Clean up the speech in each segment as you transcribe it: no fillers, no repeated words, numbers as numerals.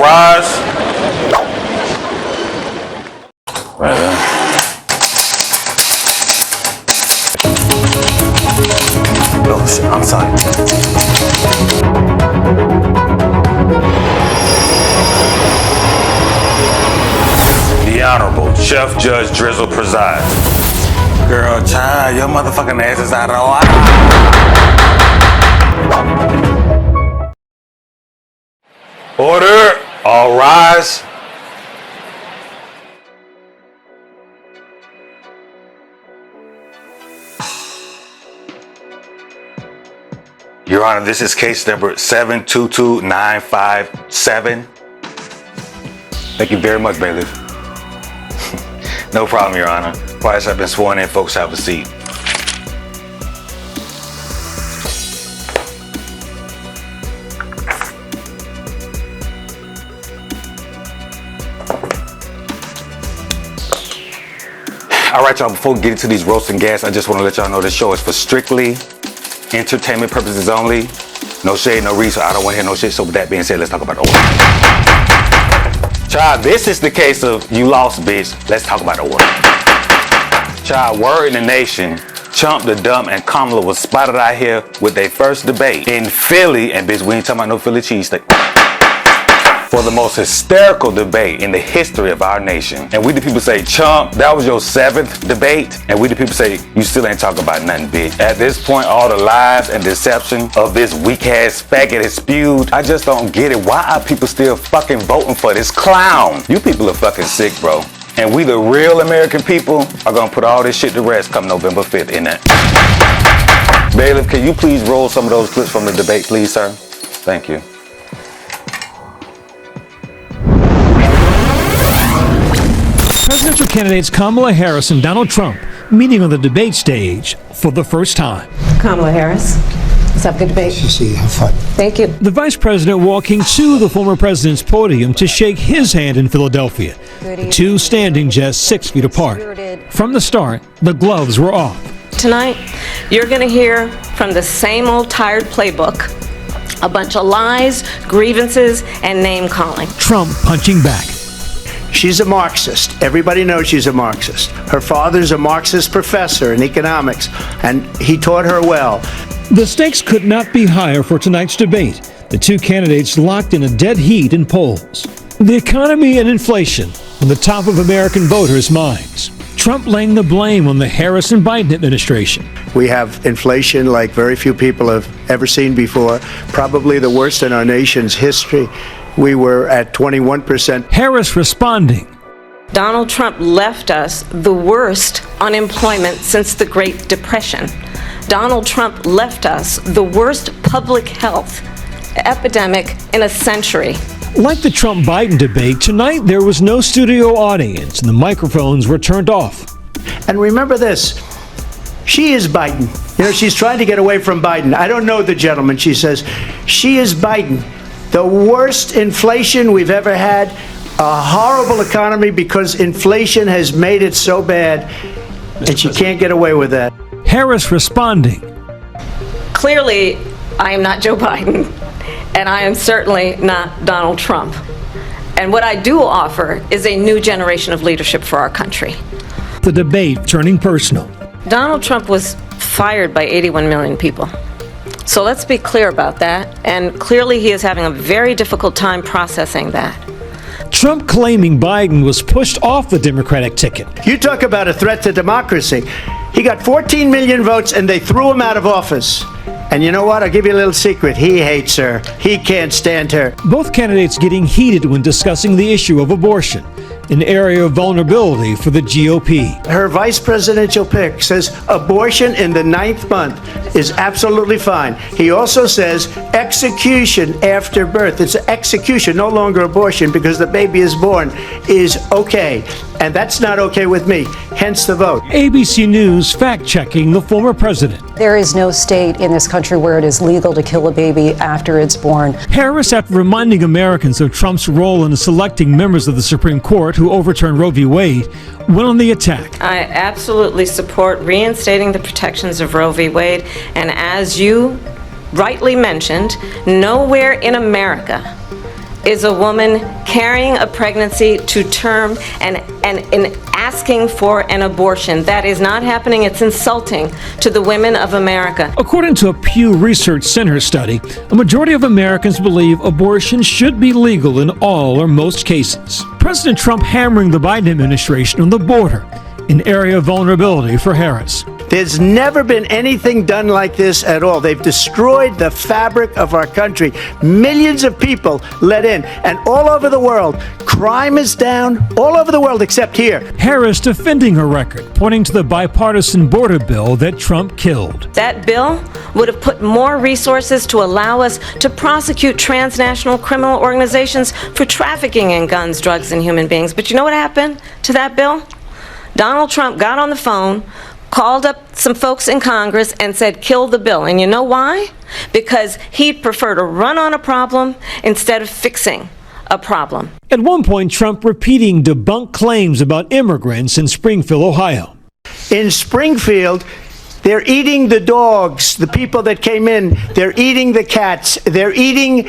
rise. Oh shit, I'm sorry. The Honorable Chef Judge Drizzle presides. Girl, child, your motherfucking ass is out of order. Order, all rise. Your Honor, this is case number 722957. Thank you very much, bailiff. No problem, Your Honor. Parties have been sworn in. Folks, have a seat. All right, y'all, before we get into these roasting gas, I just want to let y'all know this show is for strictly entertainment purposes only. No shade, no reason. I don't want to hear no shit. So with that being said, let's talk about order. Child, this is the case of you lost, bitch. Let's talk about order. Child, word in the nation, Chump the Dumb and Kamala was spotted out here with their first debate in Philly, and bitch, we ain't talking about no Philly cheesesteak. For the most hysterical debate in the history of our nation. And we the people say, Chump, that was your 7th debate. And we the people say, you still ain't talking about nothing, bitch. At this point, all the lies and deception of this weak ass faggot is spewed. I just don't get it. Why are people still fucking voting for this clown? You people are fucking sick, bro. And we the real American people are gonna put all this shit to rest come November 5th in that. Bailiff, can you please roll some of those clips from the debate, please, sir? Thank you. Presidential candidates Kamala Harris and Donald Trump meeting on the debate stage for the first time. Kamala Harris, let's have a good debate. See you. Have fun. Thank you. The vice president walking to the former president's podium to shake his hand in Philadelphia. The two standing just 6 feet apart. From the start, the gloves were off. Tonight, you're going to hear from the same old tired playbook. A bunch of lies, grievances, and name-calling. Trump punching back. She's a Marxist. Everybody knows she's a Marxist. Her father's a Marxist professor in economics, and he taught her well. The stakes could not be higher for tonight's debate. The two candidates locked in a dead heat in polls. The economy and inflation on the top of American voters' minds. Trump laying the blame on the Harris and Biden administration. We have inflation like very few people have ever seen before, probably the worst in our nation's history. We were at 21%. Harris responding. Donald Trump left us the worst unemployment since the Great Depression. Donald Trump left us the worst public health epidemic in a century. Like the Trump-Biden debate, tonight there was no studio audience and the microphones were turned off. And remember this, she is Biden. You know, she's trying to get away from Biden. I don't know the gentleman, she says. She is Biden. The worst inflation we've ever had, a horrible economy because inflation has made it so bad, and she can't get away with that. Harris responding. Clearly, I am not Joe Biden, and I am certainly not Donald Trump. And what I do offer is a new generation of leadership for our country. The debate turning personal. Donald Trump was fired by 81 million people. So let's be clear about that, and clearly he is having a very difficult time processing that. Trump claiming Biden was pushed off the Democratic ticket. You talk about a threat to democracy. He got 14 million votes and they threw him out of office. And you know what? I'll give you a little secret. He hates her. He can't stand her. Both candidates getting heated when discussing the issue of abortion, an area of vulnerability for the GOP. Her vice presidential pick says abortion in the 9th month is absolutely fine. He also says execution after birth. It's execution, no longer abortion, because the baby is born, is okay. And that's not okay with me, hence the vote. ABC News fact-checking the former president. There is no state in this country where it is legal to kill a baby after it's born. Harris, after reminding Americans of Trump's role in selecting members of the Supreme Court who overturned Roe v. Wade, went on the attack. I absolutely support reinstating the protections of Roe v. Wade, and as you rightly mentioned, nowhere in America is a woman carrying a pregnancy to term and asking for an abortion. That is not happening. It's insulting to the women of America. According to a Pew Research Center study, a majority of Americans believe abortion should be legal in all or most cases. President Trump hammering the Biden administration on the border, an area of vulnerability for Harris. There's never been anything done like this at all. They've destroyed the fabric of our country. Millions of people let in, and all over the world, crime is down all over the world except here. Harris defending her record, pointing to the bipartisan border bill that Trump killed. That bill would have put more resources to allow us to prosecute transnational criminal organizations for trafficking in guns, drugs, and human beings. But you know what happened to that bill? Donald Trump got on the phone, called up some folks in Congress and said, kill the bill. And you know why? Because he'd prefer to run on a problem instead of fixing a problem. At one point, Trump repeating debunked claims about immigrants in Springfield, Ohio. In Springfield, they're eating the dogs, the people that came in. They're eating the cats. They're eating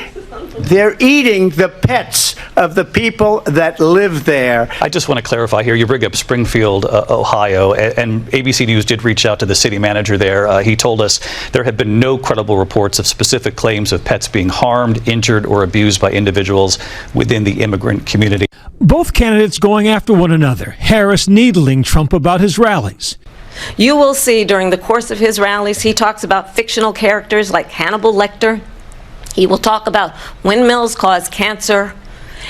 the pets of the people that live there. I just want to clarify here. You bring up Springfield, Ohio, and ABC News did reach out to the city manager there. He told us there have been no credible reports of specific claims of pets being harmed, injured, or abused by individuals within the immigrant community. Both candidates going after one another, Harris needling Trump about his rallies. You will see during the course of his rallies, he talks about fictional characters like Hannibal Lecter. He will talk about windmills cause cancer.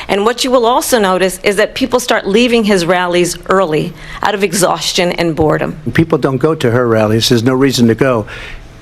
And what you will also notice is that people start leaving his rallies early out of exhaustion and boredom. People don't go to her rallies. There's no reason to go.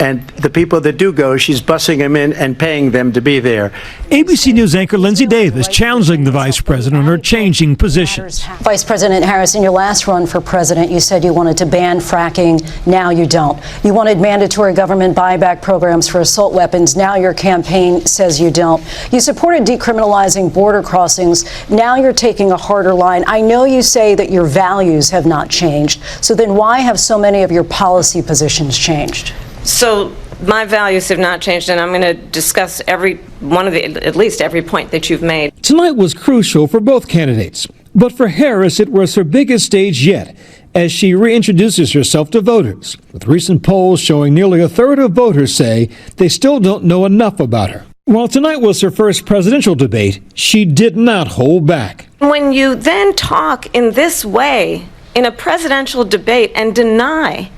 And the people that do go, she's bussing them in and paying them to be there. ABC News anchor Lindsay Davis challenging the vice president on her changing positions. Vice President Harris, in your last run for president, you said you wanted to ban fracking. Now you don't. You wanted mandatory government buyback programs for assault weapons. Now your campaign says you don't. You supported decriminalizing border crossings. Now you're taking a harder line. I know you say that your values have not changed. So then why have so many of your policy positions changed? So my values have not changed, and I'm going to discuss at least every point that you've made. Tonight was crucial for both candidates, but for Harris it was her biggest stage yet as she reintroduces herself to voters, with recent polls showing nearly a third of voters say they still don't know enough about her. While tonight was her first presidential debate, she did not hold back. When you then talk in this way in a presidential debate and deny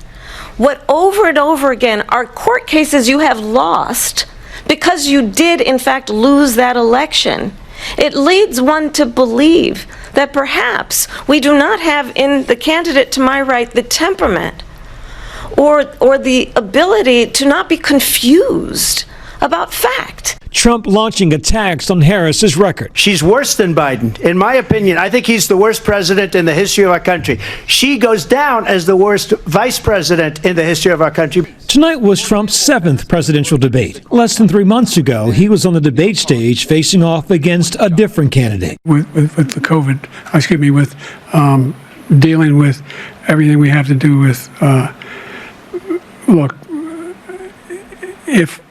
what over and over again are court cases you have lost because you did in fact lose that election, it leads one to believe that perhaps we do not have in the candidate to my right the temperament or the ability to not be confused about fact. Trump launching attacks on Harris's record. She's worse than Biden. In my opinion, I think he's the worst president in the history of our country. She goes down as the worst vice president in the history of our country. Tonight was Trump's 7th presidential debate. Less than 3 months ago, he was on the debate stage facing off against a different candidate. With the COVID, with dealing with everything we have to do with, look, if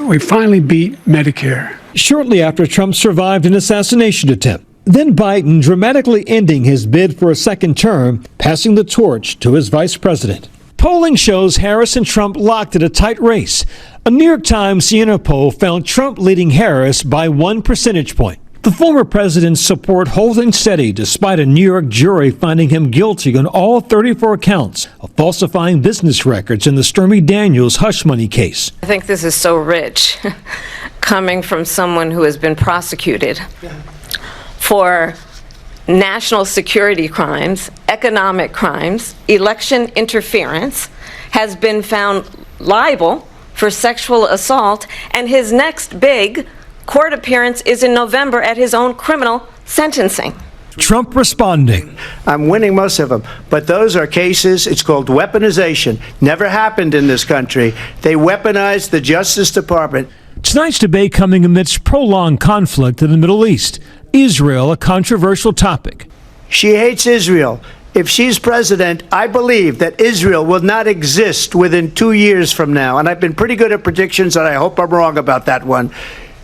we finally beat Medicare. Shortly after Trump survived an assassination attempt. Then Biden dramatically ending his bid for a second term, passing the torch to his vice president. Polling shows Harris and Trump locked at a tight race. A New York Times Siena poll found Trump leading Harris by 1 percentage point. The former president's support holding steady despite a New York jury finding him guilty on all 34 counts of falsifying business records in the Stormy Daniels hush money case. I think this is so rich coming from someone who has been prosecuted for national security crimes, economic crimes, election interference, has been found liable for sexual assault, and his next big court appearance is in November at his own criminal sentencing. Trump responding. I'm winning most of them, but those are cases, it's called weaponization. Never happened in this country. They weaponized the Justice Department. Tonight's debate coming amidst prolonged conflict in the Middle East. Israel, a controversial topic. She hates Israel. If she's president, I believe that Israel will not exist within 2 years from now. And I've been pretty good at predictions, and I hope I'm wrong about that one.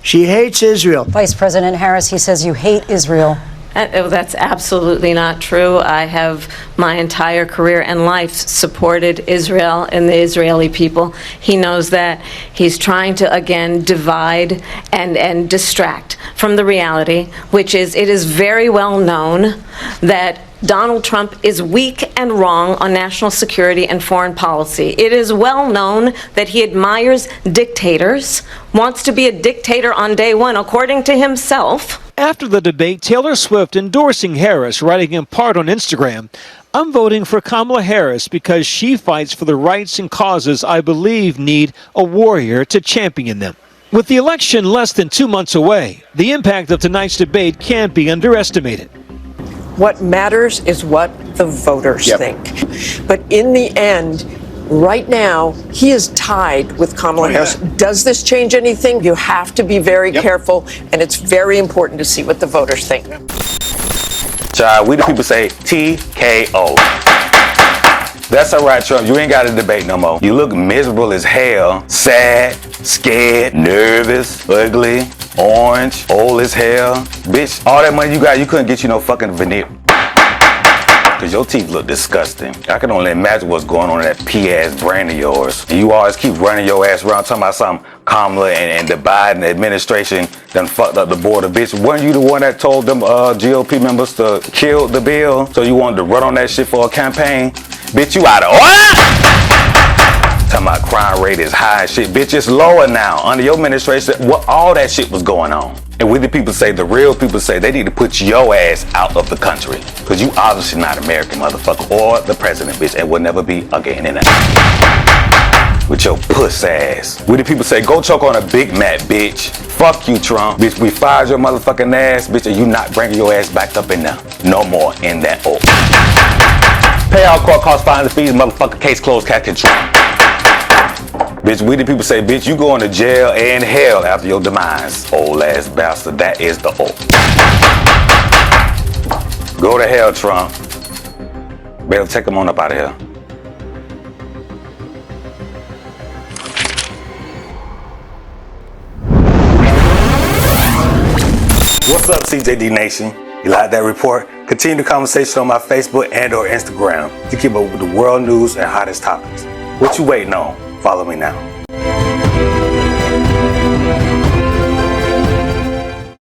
She hates Israel. Vice President Harris, he says you hate Israel. Oh, that's absolutely not true. I have my entire career and life supported Israel and the Israeli people. He knows that. He's trying to, again, divide and distract from the reality, which is it is very well known that Donald Trump is weak and wrong on national security and foreign policy. It is well known that he admires dictators, wants to be a dictator on day one, according to himself. After the debate, Taylor Swift endorsing Harris, writing in part on Instagram, "I'm voting for Kamala Harris because she fights for the rights and causes I believe need a warrior to champion them." With the election less than 2 months away, the impact of tonight's debate can't be underestimated. What matters is what the voters think. But in the end, right now, he is tied with Kamala Harris. Does this change anything? You have to be very careful, and it's very important to see what the voters think. Child, we the people say TKO. That's all right, Trump. You ain't got to debate no more. You look miserable as hell. Sad, scared, nervous, ugly, orange, old as hell. Bitch, all that money you got, you couldn't get you no fucking veneer. Cause your teeth look disgusting. I can only imagine what's going on in that pea-ass brain of yours. And you always keep running your ass around talking about something Kamala and the Biden administration done fucked up the border. Bitch, weren't you the one that told them GOP members to kill the bill? So you wanted to run on that shit for a campaign? Bitch, you out of order! Talking about crime rate is high and shit. Bitch, it's lower now. Under your administration, all that shit was going on. And we the people say, the real people say, they need to put your ass out of the country. Because you obviously not American, motherfucker, or the president, bitch, and will never be again in that. With your puss ass. We the people say, go choke on a Big Mac, bitch. Fuck you, Trump. Bitch, we fired your motherfucking ass, bitch, and you not bringing your ass back up in there. No more in that order. Pay all court costs, fines, and fees, motherfucker, case closed, cat control. Bitch, we the people say, bitch, you going to jail and hell after your demise, old ass bastard. That is the oath. Go to hell, Trump. Better take him on up out of here. What's up, CJD Nation? You like that report? Continue the conversation on my Facebook and or Instagram to keep up with the world news and hottest topics. What you waiting on? Follow me now.